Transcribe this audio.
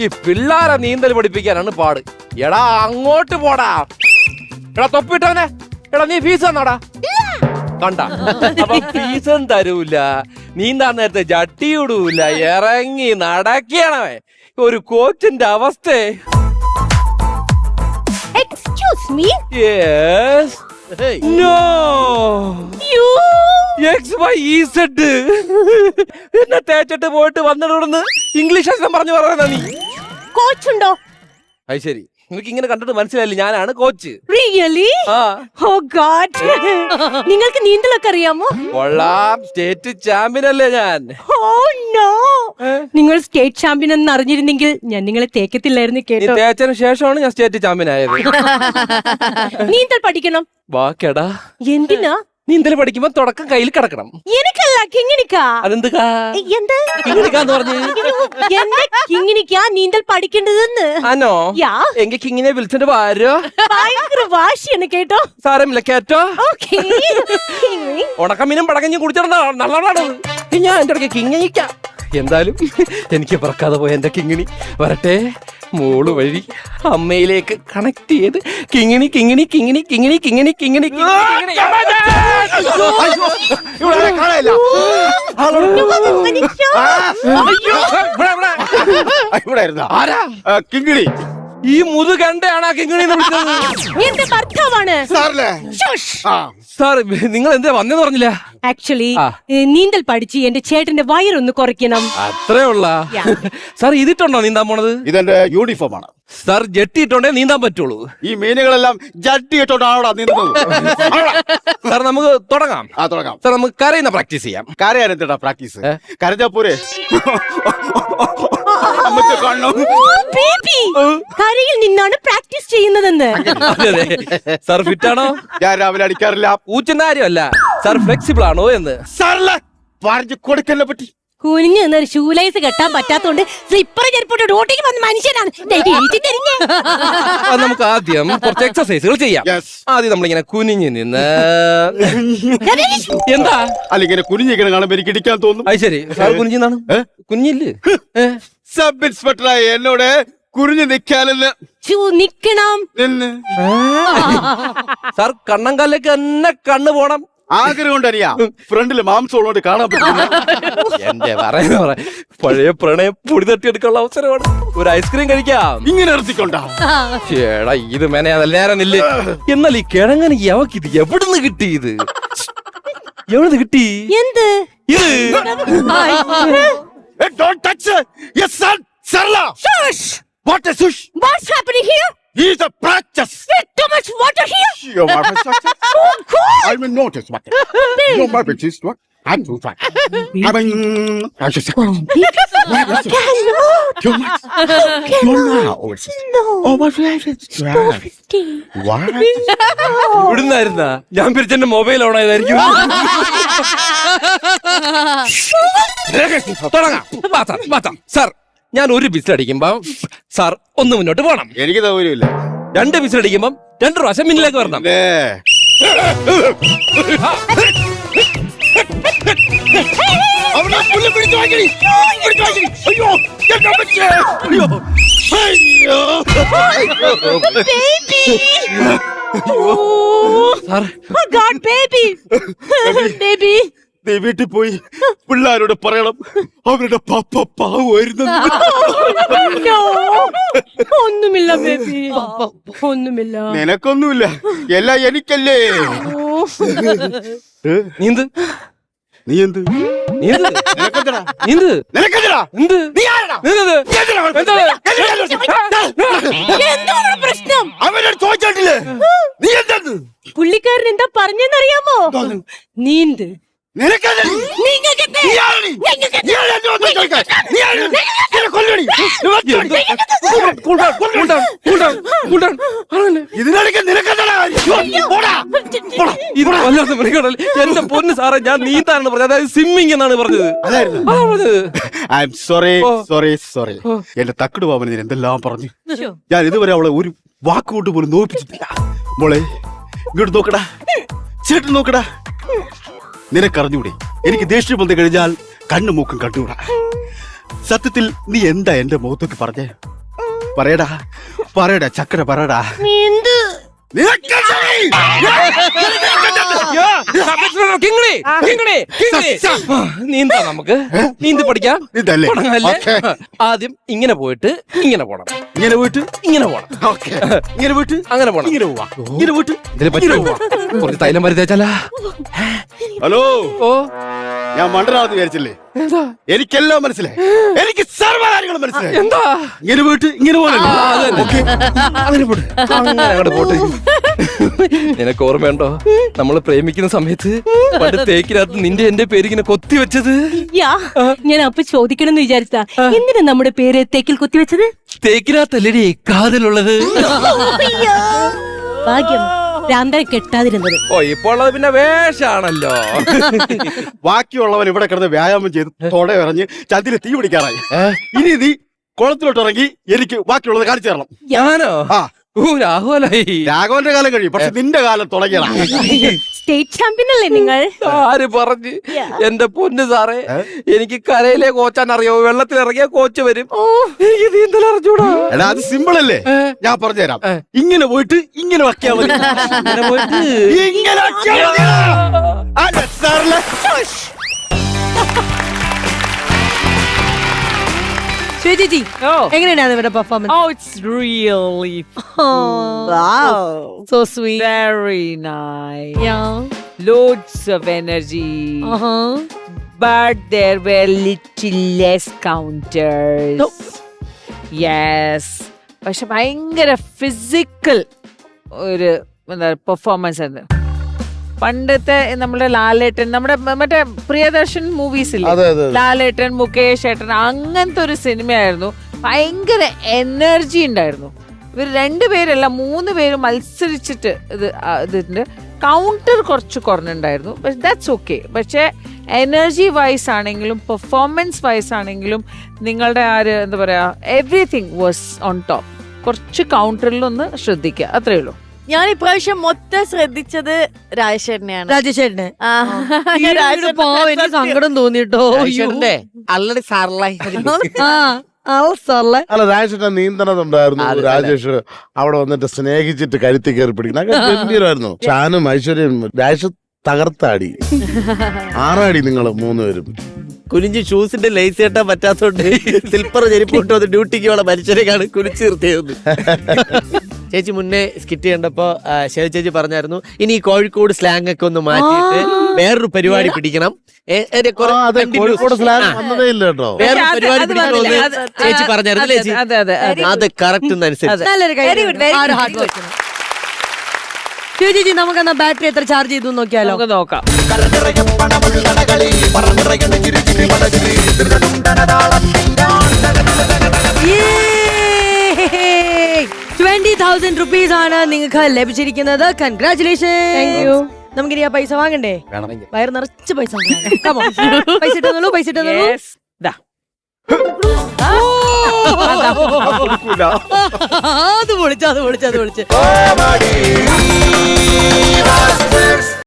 ഈ പിള്ളാരെ നീന്തൽ പഠിപ്പിക്കാനാണ് പാട്. എടാ അങ്ങോട്ട് പോടാ. എടാ തൊപ്പിട്ടവനെ, എടാ നീ ഫീസ് തന്നോടാ. കണ്ട, അപ്പൊ ഫീസും തരൂല, നീന്താൻ നേരത്തെ ജട്ടി ഇടൂല, ഇറങ്ങി നടക്കണവേ. ഒരു കോച്ചിന്റെ അവസ്ഥ. Excuse me? Yes. Hey. No. You? XYZ. എന്നെ തേച്ചിട്ട് പോയിട്ട് വന്നിടുന്ന് ഇംഗ്ലീഷ് അക്ഷരം പറഞ്ഞു പറയുന്ന നീ. കോച്ച് ഉണ്ടോ? അത് ശരി, എനിക്ക് ഇങ്ങനെ കണ്ടിട്ട് മനസ്സിലായില്ല ഞാനാണ് കോച്ച്. Really? ആ Oh God. നിങ്ങൾക്ക് നീന്തലൊക്കെ അറിയാമോ? കൊള്ളാം, സ്റ്റേറ്റ് ചാമ്പ്യൻ അല്ലേ ഞാൻ. Oh no. നിങ്ങൾ സ്റ്റേറ്റ് ചാമ്പ്യൻ എന്ന് അറിഞ്ഞിരുന്നെങ്കിൽ ഞാൻ നിങ്ങളെ തേക്കത്തില്ലായിരുന്നു നീ കേട്ടോ. തേച്ചതിന് ശേഷമാണ് ഞാൻ സ്റ്റേറ്റ് ചാമ്പ്യൻ ആയത്. നീന്തൽ പഠിക്കണം. വാക്കേടാ, എന്തിനാ? നീന്തൽ പഠിക്കുമ്പോ തുടക്കം കയ്യിൽ കിടക്കണം. എനിക്കല്ല, കിങ്ങിണിക്കാ. അതെന്തുകാ? എന്ത്? കിങ്ങിണിക്കാന്ന് പറഞ്ഞു. എന്നെ കിങ്ങിണിക്കാ നീന്തൽ പഠിക്കേണ്ടതെന്ന്. ആനോ? യാ. എങ്കിൽ കിങ്ങിനെ വിളിച്ചിട്ട് വാരോ. ഭയങ്കര വാശിയാണ് കേട്ടോ. സാരമില്ല, കേട്ടോ. ഓക്കേ. ഉണക്കമീനും പടക്കഞ്ഞും കുടിച്ചിടണ്ട നല്ലതാണ്. ഞാൻ എന്റെ ഇടയ്ക്ക് കിങ്ങിണിക്കാം. എന്തായാലും എനിക്ക് പറക്കാതെ പോയ എന്റെ കിങ്ങിണി വരട്ടെ. മോള് വഴി അമ്മയിലേക്ക് കണക്ട് ചെയ്ത് കിങ്ങിണി കിങ്ങിണി കിങ്ങിണി കിങ്ങിണി കിങ്ങിണി കിങ്ങിണി കിങ്ങിണി. ആരാ കിങ്ങിണി? ഈ മുതുകണ്ടയാണ് ആ കിങ്ങിണി വിളിച്ചത്. എന്റെ ഭർത്താവാണ്. സാർ, നിങ്ങൾ എന്താ വന്നെന്ന് പറഞ്ഞില്ല? ആക്ച്വലി നീന്തൽ പഠിച്ച് എന്റെ ചേട്ടന്റെ വയറൊന്ന് കുറയ്ക്കണം. അത്രേ ഉള്ള. സാർ ഇതിട്ടുണ്ടോ നീന്താൻ പോണത്? ഇതെന്റെ യൂണിഫോം ആണ്. സാർ ജെട്ടിയിട്ടുണ്ടേ നീന്താൻ പറ്റുള്ളൂ. ഈ മീനുകളെല്ലാം ജട്ടി ഇട്ടോണ്ടാണോടാ നീന്തുന്നത്? സാർ നമുക്ക് തുടങ്ങാം. തുടങ്ങാം. സാർ നമുക്ക് കരയുന്ന പ്രാക്ടീസ് ചെയ്യാം. കരയാനെന്താ പ്രാക്ടീസ്? കരഞ്ഞാ പോരെ? ബേബി, കരയിൽ നിന്നാണ് പ്രാക്ടീസ് ചെയ്യുന്നതെന്ന്. അതെ അതെ. സാർ ഫിറ്റ് ആണോ? ഞാൻ രാവിലെ അടിക്കാറില്ല. പൂച്ചന്റെ കാര്യമല്ല, സാർ ഫ്ലെക്സിബിൾ ആണോ എന്ന്. സാറല്ലേ പറഞ്ഞു കൊടുക്കലിനെ പറ്റി. കുനിഞ്ഞു നിന്നൊരു ഷൂലൈസ് കെട്ടാൻ പറ്റാത്തോണ്ട് സ്ലിപ്പർ ചെരുപ്പോട്ട് റോട്ടിക്ക് വന്ന മനുഷ്യനാണ്. അത് നമുക്ക് ആദ്യം കുറച്ച് എക്സസൈസുകൾ ചെയ്യാം. Yes. ആദ്യം നമ്മളിങ്ങനെ കുനിഞ്ഞു നിന്ന്. എന്താ അല്ലെങ്കിൽ കുനിഞ്ഞിങ്ങനെ കാണുമ്പോ എനിക്ക് ഇടിക്കാൻ തോന്നും. അത് ശരി, സാർ കുനിഞ്ഞാണ്. കുഞ്ഞില്ലേ? സബ് ഇൻസ്പെക്ടറായി എന്നോട് കുനിഞ്ഞു നിൽക്കാനെന്ന് നിക്കണം. നിന്ന് സാർ കണ്ണങ്കാലിലേക്ക് തന്നെ കണ്ണു പോണം. ആഗ്രഹം കൊണ്ട് അറിയാം. ഫ്രണ്ടില് മാംസമുള്ളോണ്ട് കാണാൻ പറ്റില്ല. എന്റെ പറയുന്ന പഴയ പ്രണയം പൊടി തട്ടിയെടുക്കാനുള്ള അവസരമാണ്. ഒരു ഐസ്ക്രീം കഴിക്കാം. ഇങ്ങനെ നിർത്തിക്കൊണ്ടാ ചേടാ, ഇത് മെനയാതല്ലേരനില്ലേ? എന്നാൽ ഈ കിഴങ്ങനെ യവക്ക് ഇത് എവിടുന്ന് കിട്ടി? ഇത് എവിടുന്ന് കിട്ടി? എന്ത് ഇത് Don't touch her. Yes, son. Sarla. Shush. What is shush? What's happening here? He's a practice. There's too much water here. Your mother practice. Oh God. I will notice what. Your mother is what? I'm too fat. I mean, I just. Cannot. Too much. You're now. No. Oh, my friend. What? ഇവിടുന്നായിരുന്ന ഞാൻ പിരിച്ചെന്റെ mobile on ആയതായിരിക്കും. തുടങ്ങാം. Sir, ഞാൻ ഒരു ബിസിൽ അടിക്കുമ്പോ sir ഒന്ന് മുന്നോട്ട് പോകണം. എനിക്ക് സൗകര്യമില്ല. 2 ബിസിൽ അടിക്കുമ്പോ 2 പ്രാവശ്യം മുന്നിലേക്ക് വരണം. Sir, Oh God, baby. Baby. വീട്ടിൽ പോയി പിള്ളേരോട് പറയണം അവരുടെ പപ്പ പാവുമായിരുന്നു. No. ഒന്നുമില്ല ബേബി, ഒന്നുമില്ല. നിനക്കൊന്നുമില്ല, എല്ലാം എനിക്കല്ലേ. നീന്ത് നീ എന്ത് നീന്ത് നിനക്കെന്തടാ? നീന്ത് നിനക്കെന്തടാ? എന്ത് നീ ആരെടാ? നീന്തത്? എന്താണ് പ്രശ്നം? അവനോട് ചോദിച്ചിട്ടില്ലേ നീ എന്തെന്ന്? പുള്ളിക്കാരൻ എന്താ പറഞ്ഞെന്നറിയാമോ? നീന്ത്. നിനക്കെന്താ? നീ ആരെടി? നീ ആരെടാ എന്നെ വന്ന് ചോദിക്കാൻ? നീ ആരെടാ? എന്നെ കൊല്ലടി. ഇതിനിടയ്ക്ക് നിനക്കെന്താടാ കാര്യം? പോടാ. ഇത് വല്ലാത്ത മൃഗാണല്ലേ. എന്റെ പൊന്ന് സാറേ, ഞാൻ നീന്താണെന്ന് പറഞ്ഞത്, അതായത് സ്വിമ്മിങ് എന്നാണ് പറഞ്ഞത്. I am sorry sorry sorry. എന്റെ തക്കട് പാവന് ഞാൻ എന്തെല്ലാം പറഞ്ഞു. ഞാൻ ഇതുവരെ അവളെ ഒരു വാക്കുകൊണ്ട് പോലും നോക്കിച്ചിട്ടില്ല. മോളെ ഇങ്ങോട്ട് നോക്കടാ, ചേട്ടൻ നോക്കടാ. നിനക്കറിഞ്ഞൂടെ എനിക്ക് ദേഷ്യം വന്നു കഴിഞ്ഞാൽ കണ്ണു മൂക്കും കണ്ടുകൂടാ. സത്യത്തിൽ നീ എന്താ എന്റെ മുഖത്തൊക്കെ പറഞ്ഞേ? പറയടാ പറയടാ ചക്കര പറയടാ. എന്ത് നിനക്ക് ശരി. നീന്താ നമുക്ക് നീന്തി പഠിക്കാം. ഇതല്ലേ? തുടങ്ങാല്ലേ? ഓക്കേ. ആദ്യം ഇങ്ങനെ പോയിട്ട് ഇങ്ങനെ പോണം, ഇങ്ങനെ പോയിട്ട് ഇങ്ങനെ പോണം, ഓക്കേ. ഇങ്ങനെ പോയിട്ട് അങ്ങനെ പോണം, ഇങ്ങനെ പോവാ. ഇങ്ങനെ പോയിട്ട് ഇതിന് പറ്റുമോ? കുറച്ച് തൈലം വരുത്തേച്ചാലാ. ഹലോ, ഓ ഞാൻ മണ്ടനാണെന്ന് വിചാരിച്ചില്ലേ? എന്താ എനിക്കെല്ലാം മനസ്സിലായി. എനിക്ക് സർവ്വകാര്യങ്ങളും മനസ്സിലായി. എന്താ ഇങ്ങനെ പോയിട്ട് ഇങ്ങനെ പോകണല്ലോ. അങ്ങനെ പോട്ട്, അങ്ങനെ അങ്ങോട്ട് പോട്ട്. നിനക്ക് ഓർമ്മയുണ്ടോ നമ്മള് പ്രേമിക്കുന്ന സമയത്ത് പണ്ട് തേക്കിനകത്ത് നിന്റെ എന്റെ പേര് ഇങ്ങനെ കൊത്തി വെച്ചത്? യാ, ഞാൻ അപ്പൊ ചോദിക്കണം എന്ന് വിചാരിച്ചാ എന്തിനാ നമ്മുടെ പേര് തേക്കിൽ കുത്തിവെച്ചത്? തേക്കിനകത്തല്ലടി കാതിലുള്ളത്. ഭാഗ്യം രാന്തരെ കെട്ടാതിരുന്നത്. ഓ ഇപ്പൊ ഉള്ളത് പിന്നെ വേഷാണല്ലോ. ബാക്കിയുള്ളവൻ ഇവിടെ കിടന്ന് വ്യായാമം ചെയ്ത് തൊട ഇറങ്ങി ചതില് തീ പിടിക്കാറായി. ഇനി നീ കുളത്തിലോട്ട് ഇറങ്ങി എനിക്ക് ബാക്കിയുള്ളത് കാണിച്ചു തരണം. ഞാനോ? ആ, രാഘവനായി. രാഘവന്റെ കാലം കഴിയും, പക്ഷെ നിന്റെ കാലം തുടങ്ങിയതാ. സ്റ്റേറ്റ് ചാമ്പ്യൻ അല്ലേ നിങ്ങൾ? ആര് പറഞ്ഞ്? എന്റെ പൊന്ന് സാറേ, എനിക്ക് കരയിലെ കോച്ചാൻ അറിയോ? വെള്ളത്തിൽ ഇറങ്ങിയ കോച്ച് വരും. എനിക്ക് നീന്തൽ അറിഞ്ഞൂടാ. എടാ അത് സിമ്പിൾ അല്ലേ, ഞാൻ പറഞ്ഞുതരാം. ഇങ്ങനെ പോയിട്ട് ഇങ്ങനെ വയ്ക്കാ മതി. ഇങ്ങനെ പോയിട്ട് ഇങ്ങനെ വയ്ക്കാ മതി. ആ, സാറിലെ ശ്വേതജി, എങ്ങനെയാണ് ഇവരുടെ performance? Oh, it's really Wow, so sweet. very nice. Yeah. Loads of energy. But there were little less counters. No. Yes. പക്ഷെ ഭയങ്കര ഫിസിക്കൽ ഒരു എന്താ പെർഫോമൻസ് ആയിരുന്നു. പണ്ടത്തെ നമ്മുടെ ലാലേട്ടൻ, നമ്മുടെ മറ്റേ പ്രിയദർശൻ മൂവീസ് ഇല്ലേ, ലാലേട്ടൻ, മുകേഷ് ഏട്ടൻ, അങ്ങനത്തെ ഒരു സിനിമയായിരുന്നു. ഭയങ്കര എനർജി ഉണ്ടായിരുന്നു. ഇവർ രണ്ടുപേരല്ല 3 പേര് മത്സരിച്ചിട്ട് ഇതിന്റെ കൗണ്ടർ കുറച്ച് കുറഞ്ഞിട്ടുണ്ടായിരുന്നു. That's okay. പക്ഷേ എനർജി വൈസ് ആണെങ്കിലും പെർഫോമൻസ് വൈസ് ആണെങ്കിലും നിങ്ങളുടെ എന്താ പറയാ, എവറിഥിങ് വാസ് ഓൺ ടോപ്പ്. കുറച്ച് കൗണ്ടറിലൊന്ന് ശ്രദ്ധിക്കുക, അത്രേ ഉള്ളൂ. ഞാൻ ഇപ്രാവശ്യം മൊത്തം ശ്രദ്ധിച്ചത് രാജേഷേട്ടനെയാണ്. രാജേഷേട്ടന് ആ, രാജേഷേട്ടനെ പാവം, എനിക്ക് സങ്കടം തോന്നിട്ടോ. ആൾറെഡി സാറലായി. അല്ല രാജേഷ് നീന്തണതുണ്ടായിരുന്നു. രാജേഷ് അവിടെ വന്നിട്ട് സ്നേഹിച്ചിട്ട് കരുത്തി കയറി പിടിക്കണം. ഗംഭീരമായിരുന്നു. ഷാനും ഐശ്വര്യയും രാജേഷ് തകർത്താടി. ആറാടി നിങ്ങൾ 3 പേരും. കുനിഞ്ച് ഷൂസിന്റെ ലേസ് കെട്ടാൻ പറ്റാത്തോണ്ട് സിൽപ്പർ ചെരുപ്പ് കൊണ്ടുവന്ന് ഡ്യൂട്ടിക്ക് ഉള്ള മനുഷ്യരെക്കാണ് കുനിച്ച് നിർത്തിയത്. ചേച്ചി മുന്നേ സ്കിറ്റ് കണ്ടപ്പോ ശൈല ചേച്ചി പറഞ്ഞായിരുന്നു ഇനി ഈ കോഴിക്കോട് സ്ലാങ് ഒക്കെ ഒന്ന് മാറ്റിയിട്ട് വേറൊരു പരിപാടി പിടിക്കണം. കോഴിക്കോട് സ്ലാങ് വന്നതേ ഇല്ല കേട്ടോ. വേറൊരു പരിപാടി പിടിക്കണമെന്ന് ചേച്ചി പറഞ്ഞായിരുന്നു. ചേച്ചി അത് കറക്റ്റ് അനുസരിച്ച് നല്ലൊരു ഹാർഡ് വർക്ക്. ശ്വേതജി, നമുക്ക് എന്നാ ബാറ്ററി എത്ര ചാർജ് ചെയ്തു നോക്കിയാലോ? നമുക്ക് നോക്കാം. 20,000 rupees ആണ് നിങ്ങൾക്ക് ലഭിച്ചിരിക്കുന്നത്. കൺഗ്രാറ്റുലേഷൻ. നമുക്കിനി ആ പൈസ വാങ്ങണ്ടേ? വയറ് നിറച്ച് പൈസ പൈസ ഇട്ടുള്ളൂ, പൈസ ഇട്ടുള്ളൂ. Yes. ദാ. അത് പൊളിച്ചു.